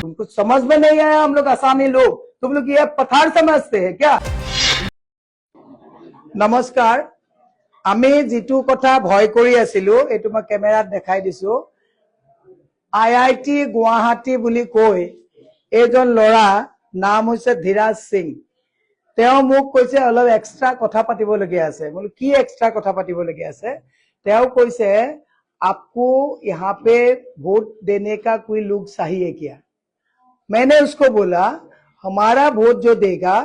तुमको समझ में नहीं आया? हम लोग आसामी लोग, तुम लोग ये पठार समझते हैं क्या? नमस्कार, आमी जितु कथा भय करि आसिलु एतु मैं केमेरात देखाई दिसु। IIT गुवाहाटी बुली कय एजन लरा नाम होइसे धीराज सिंह। तेও মোক কৈছে অলপ এক্সট্রা কথা পাতিবলগীয়া আছে। মই কি এক্সট্রা কথা পাতিবলগীয়া আছে? तेও কৈছে आपको यहाँ पे वोट देने का कोई लोग चाहिए क्या? मैंने उसको बोला हमारा वोट जो देगा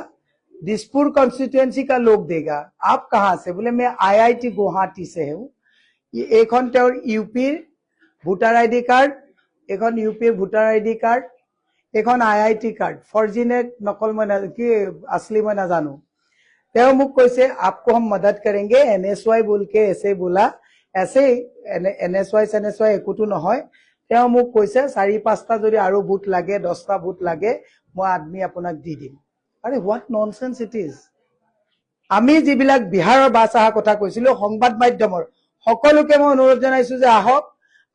दिसपुर कॉन्स्टिट्यूएंसी का लोग देगा। आप कहाँ से? बोले मैं IIT गुवाहाटी से हूँ। ये एक यूपी भोटार ID कार्ड, एक यूपी भोटार ID कार्ड, एक IIT कार्ड, फर्जी ने नकल में कि असली में ना जानू। तेও मुझ कैसे आपको हम मदद करेंगे NSY बोल के ऐसे बोला। ऐसे NSY একোটো নহয়। তেও মোক কৈছে 4-5টা যদি আৰু ভোট লাগে 10টা ভোট লাগে মই আদমি আপোনাক দি দিম। আরে হোৱাট ননসেন্স ইট ইজ। আমি যিবিলাক বিহাৰৰ বাছ আহা কথা কৈছিলো সংবাদ মাধ্যমৰ সকলোকে মই অনুৰোধ জনাইছো যে আহক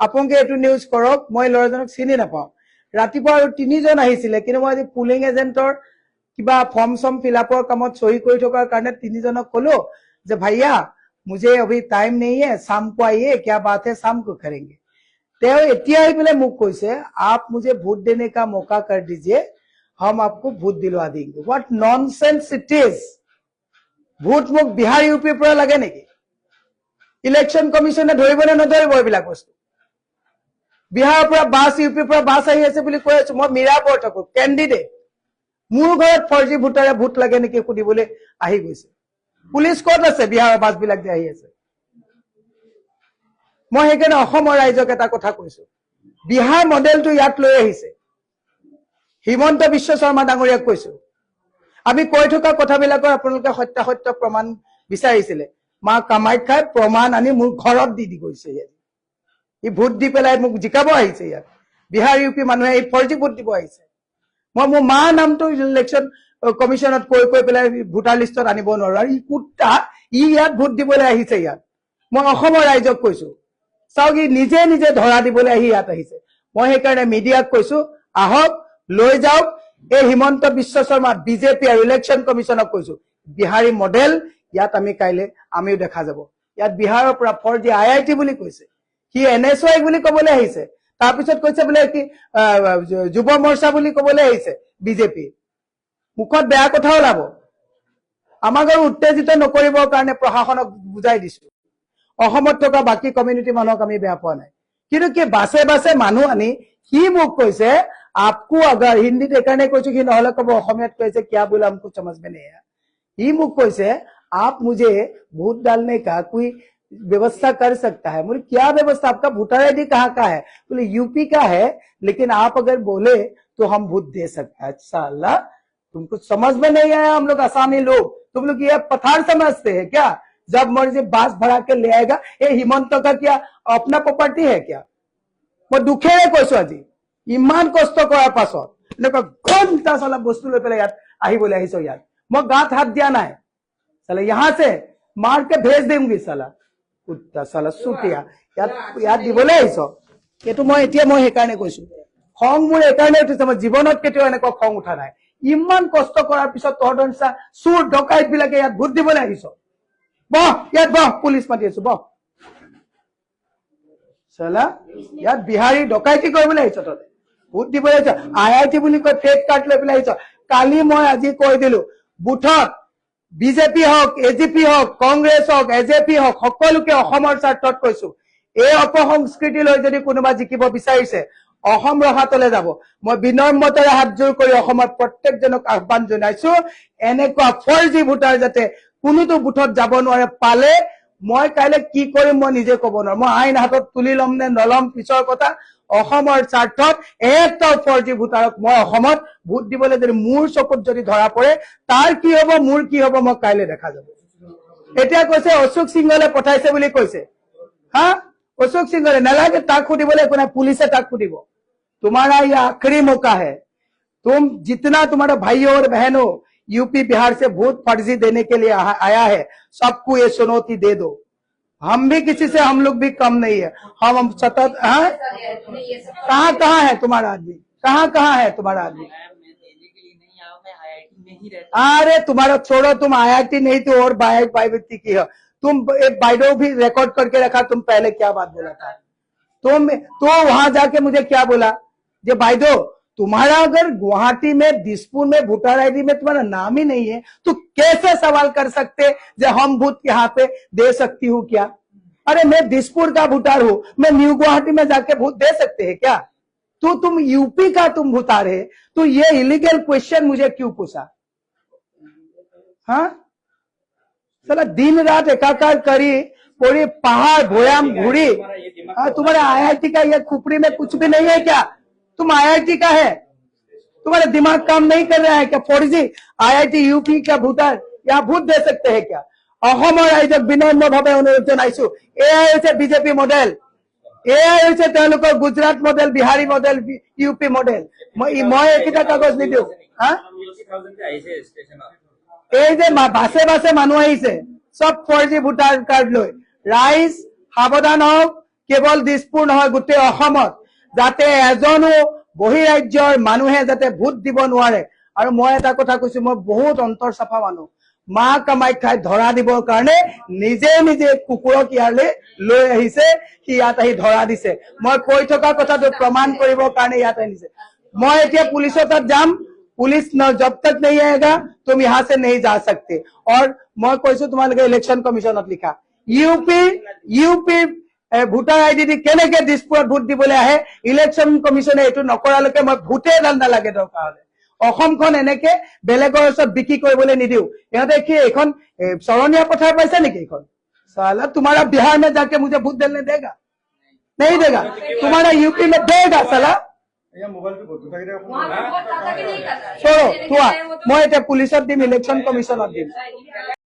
আপোনালোকে এটো নিউজ কৰক। মই লৰাজনক চিনি নাপাওঁ। ৰাতিপুৱা আৰু 3জন আহিছিলে কিন্তু মই আজি পুলিং এজেন্টৰ কিবা ফৰ্ম সম ফিলআপৰ কামত সহি কৰি থকাৰ কাৰণে 3জনক কলো যে ভাইয়া मुझे अभी टाइम नहीं है, शाम को आइए, क्या बात है शाम को करेंगे। तेও এতিয়া बोले मुझ कैसे आप मुझे वोट देने का मौका कर दीजिए, हम आपको वोट दिलवा देंगे। What nonsense it is. Vote मुझ बिहार यूपी पर लगे नेকি? इलेक्शन कमिशने धरिब ने नधरिब এইবিলাক বস্তু? बिहार पर बास यूपी पर बास आহি আছে বুলি কৈ আছো। মই মিৰাপুৰ থাকো, कैंडिडेट। মোৰ ঘৰত ফৰ্জি ভোটাৰে ভোট লাগে নেকি খুদিবলৈ আহি গৈছে। पुलिस कत আছে बिहार बास বিলাক যে আহি আছে? মই হেকেনে অসমৰ ৰাইজক এটা কথা কৈছো, বিহাৰ মডেলটো ইয়াত লৈ আহিছে। হিমন্ত বিশ্ব শৰ্মা ডাঙৰীয়াক কৈছো আমি কৈ থকা কথাবিলাকৰ আপোনালোকে সত্য প্ৰমাণ বিচাৰিছিলে। মা কামাখ্যাই প্ৰমাণ আনি মোৰ ঘৰত দি গৈছে। ই ভোট দি পেলাই মোক জিকাব আহিছে। ইয়াত বিহাৰ ইউপি মানুহে এই ফৰ্জি ভোট দিব আহিছে। মই মোৰ মা নামটো ইলেকশ্যন কমিশনত কৈ পেলাই ভোটাৰ লিষ্টত আনিব নোৱাৰো। আৰু ই কুত্তা ই ইয়াত ভোট দিবলৈ আহিছে। ইয়াত মই অসমৰ ৰাইজক কৈছো চাওক ই নিজে নিজে ধৰা দিবলৈ আহি ইয়াত আহিছে। মই সেইকাৰণে মিডিয়াক কৈছো আহক লৈ যাওক এই হিমন্ত বিশ্ব শৰ্মা বিজেপি আৰু ইলেকশ্যন কমিশনক কৈছো বিহাৰী মডেল ইয়াত আমি কাইলে আমিও দেখা যাব। ইয়াত বিহাৰৰ পৰা ফৰ্জি IIT বুলি কৈছে, সি NSY বুলি কবলৈ আহিছে। তাৰপিছত কৈছে বোলে কি যুৱ মৰ্চা বুলি কবলৈ আহিছে বিজেপি। মুখত বেয়া কথা ওলাব। আমাক উত্তেজিত নকৰিবৰ কাৰণে প্ৰশাসনক বুজাই দিছো। অসমত থকা বাকি কমিউনিটি মানুহক আমি বেয়া পোৱা নাই। কিন্তু কি বাসে বাসে মানুহ আনি সি মোক কৈছে आपको अगर हिंदीत एकाने কৈছো कि নহলে কব অসমীয়াত কৈছে क्या बोला हमको समझ में नहीं आया। ही मुझ कैसे आप मुझे वोट डालने का कोई व्यवस्था कर सकता है? मुझे क्या व्यवस्था? आपका वोटर ID कहाँ का है? बोले यूपी का है, लेकिन आप अगर बोले तो हम वोट दे सकते हैं। अच्छा अल्लाह, तुमको समझ में नहीं आया? हम लोग आसामी लोग, तुम लोग ये पठार समझते हैं क्या? जब मर्जी बास भरा के ले आएगा। ये हिमंत का क्या अपना प्रॉपर्टी है क्या? मैं दुखेरे কৈছো আজি ইমান কষ্ট কৰাৰ পাছত এনেকুৱা ঘন্টা সালা বস্তু লৈ পেলাই ইয়াত আহিবলৈ আহিছো। ইয়াত মই গাত হাত দিয়া নাই। साला यहाँ से मार के भेज देंगे साला कुत्ता साला सुटिया याद दिबले आइছো। एतु মই এতিয়া মই হেকাৰণে কৈছো খং মোৰ একাৰণে উঠিছে। মই জীৱনত কেতিয়াও এনেকুৱা খং উঠা নাই। ইমান কষ্ট কৰাৰ পিছত তহঁতৰ নিচিনা চুৰ ডকাইত বিলাকে ইয়াত ভোট দিবলৈ আহিছো। বহ ইয়াত বহ, পুলিচ মাতি আছো বহ। साला ইয়াত বিহাৰী ডকাইতি কৰিবলৈ আহিছো। তহঁতে ভোট দিবলৈ আহিছো। IIT বুলি কৈ ফেক কাৰ্ড লৈ পেলাই আহিছো। কালি মই আজি কৈ দিলো বুথত বিজেপি হওক, AGP হওক, কংগ্ৰেছ হওক, AJP হওক সকলোকে অসমৰ স্বাৰ্থত কৈছো এই অপসংস্কৃতি লৈ যদি কোনোবা জিকিব বিচাৰিছে অসম ৰহাতলে যাব। মই বিনম্ৰতাৰে হাত জোৰ কৰি অসমৰ প্ৰত্যেকজনক আহ্বান জনাইছো এনেকুৱা ফৰ্জি ভোটাৰ যাতে কোনোটো বুথত যাব নোৱাৰে। পালে মই কাইলে কি কৰিম মই নিজে ক'ব নোৱাৰো। মই আইন হাতত তুলি লম নে নলম পিছৰ কথা। অসমৰ স্বাৰ্থত একটা ফৰ্জি ভোটাৰক মই অসমত ভোট দিবলৈ যদি মোৰ চকুত যদি ধৰা পৰে তাৰ কি হ'ব মোৰ কি হ'ব মই কাইলে দেখা যাব। এতিয়া কৈছে অশোক সিংহলে পঠাইছে বুলি কৈছে। হা अशोक सिंह नालागे ताक खुदिबले कोना पुलिस ताक खुदिब। तुम्हारा ये आखिरी मौका है। तुम जितना तुम्हारे भाइयों और बहनों यूपी बिहार से वोट फर्जी देने के लिए आया है सबको ये चुनौती दे दो। हम भी किसी से, हम लोग भी कम नहीं है। हम सतत, हाँ, कहाँ कहाँ है तुम्हारा आदमी, कहाँ कहाँ है तुम्हारा आदमी? अरे तुम्हारा छोड़ो, तुम IIT नहीं तो और बायवृत्ति की हो तुम। एक बाइडो भी रिकॉर्ड करके रखा, तुम पहले क्या बात बोला था? तुम तो वहां जाके मुझे क्या बोला, जे बाइडो तुम्हारा अगर गुवाहाटी में, दिसपुर में वोटर आईडी में तुम्हारा नाम ही नहीं है तो कैसे सवाल कर सकते जो हम वोट यहाँ पे दे सकती हूँ क्या? अरे मैं दिसपुर का वोटर हूँ, मैं न्यू गुवाहाटी में जाके वोट दे सकते हैं क्या? तो तुम यूपी का तुम वोटर है, तो ये इलीगल क्वेश्चन मुझे क्यों पूछा? हाँ, साला दिन रात एकाकार करी, पूरी पहाड़ भोयाम घूरी। तुम्हारे IIT का ये खुपड़ी में कुछ भी नहीं है क्या? तुम IIT का है, तुम्हारा दिमाग काम नहीं कर रहा है क्या? फौजी IIT यूपी का भूटान यहाँ भूत दे सकते हैं क्या? অসমৰ ৰাইজক বিনম্ৰভাৱে অনুৰোধ জনাইছো, এয়াই হৈছে বিজেপি মডেল, এয়াই হৈছে তেওঁলোকৰ Gujarat model, Bihari model, UP model. মই এইকেইটা কাগজ নিদিওঁ। হা, এই যে বাছে বাছে মানুহ আহিছে সব 4G ভোটাৰ কাৰ্ড লৈ, ৰাইজ সাৱধান হওক। কেৱল দিছপুৰ নহয়, গোটেই অসমত যাতে এজনো বহিৰাজ্যৰ মানুহে যাতে ভোট দিব নোৱাৰে। আৰু মই এটা কথা কৈছো, মই বহুত অন্তৰ চাফা মানুহ। মা কামাখ্যাই ধৰা দিবৰ কাৰণে নিজে নিজে কুকুৰক ইয়ালৈ লৈ আহিছে, সি ইয়াত আহি ধৰা দিছে। মই কৈ থকা কথাটো প্ৰমাণ কৰিবৰ কাৰণে ইয়াত আহিছে। মই এতিয়া পুলিচৰ তাত যাম, पुलिस न जब तक नहीं आएगा तुम यहाँ से नहीं जा सकते। और मैं कैसे तुम्हारे इलेक्शन कमिशन लिखा, यूपी ভোটাৰ আইডি দি কেনেকে দিছপুৰত ভোট দিবলৈ আহে, ইলেকশ্যন কমিশনে এইটো নকৰালৈকে মই ভোটে ডাল নালাগে দৰকাৰ হলে। অসমখন এনেকে বেলেগৰ ওচৰত বিক্ৰী কৰিবলৈ নিদিও। ইহঁতে কি এইখন চৰণীয়া পথাৰ পাইছে নেকি? এইখন साला तुम्हारा बिहार में जाके मुझे वोट डालने देगा? नहीं देगा। तुम्हारा यूपी में देगा साला। छोड़ो, मैं पुलिस दिम, इलेक्शन कमिशन दिम।